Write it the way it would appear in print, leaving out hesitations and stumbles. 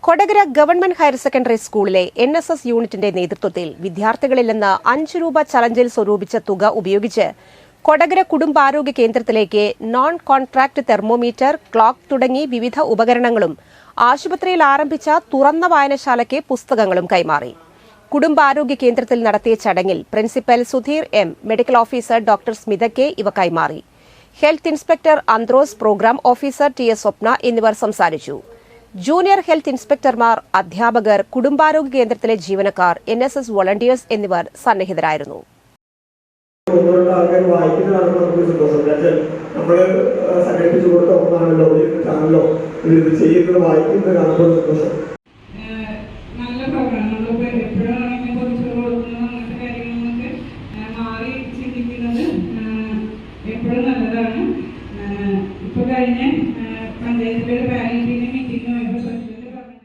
Kodakara government higher secondary സ്കൂളിലെ NSS യൂണിറ്റിന്റെ നേതൃത്വത്തിൽ വിദ്യാർത്ഥികളിൽ നിന്ന് 5 രൂപ ചലഞ്ചിൽ സ്വരൂപിച്ച തുക ഉപയോഗിച്ച് കൊടകര കുടുംബാരോഗ്യ കേന്ദ്രത്തിലേക്ക് നോൺ കോൺട്രാക്ട് തെർമോമീറ്റർ, ക്ലോക്ക് തുടങ്ങി വിവിധ ഉപകരണങ്ങളും ആശുപത്രിയിൽ ആരംഭിച്ച തുറന്ന വായനശാലയ്ക്ക് പുസ്തകങ്ങളും കൈമാറി. കുടുംബാരോഗ്യ കേന്ദ്രത്തിൽ നടത്തിയ ചടങ്ങിൽ principal Sudheer M, medical officer doctor Smitha K ഇവ കൈമാറി. Health inspector Anthros, program officer TS Swapna എന്നിവർ സംസാരിച്ചു. ജൂനിയർ ഹെൽത്ത് ഇൻസ്പെക്ടർമാർ, അധ്യാപകർ, കുടുംബാരോഗ്യ കേന്ദ്രത്തിലെ ജീവനക്കാർ, NSS വോളണ്ടിയേഴ്സ് എന്നിവർ സന്നിഹിതരായിരുന്നു. നമ്മൾ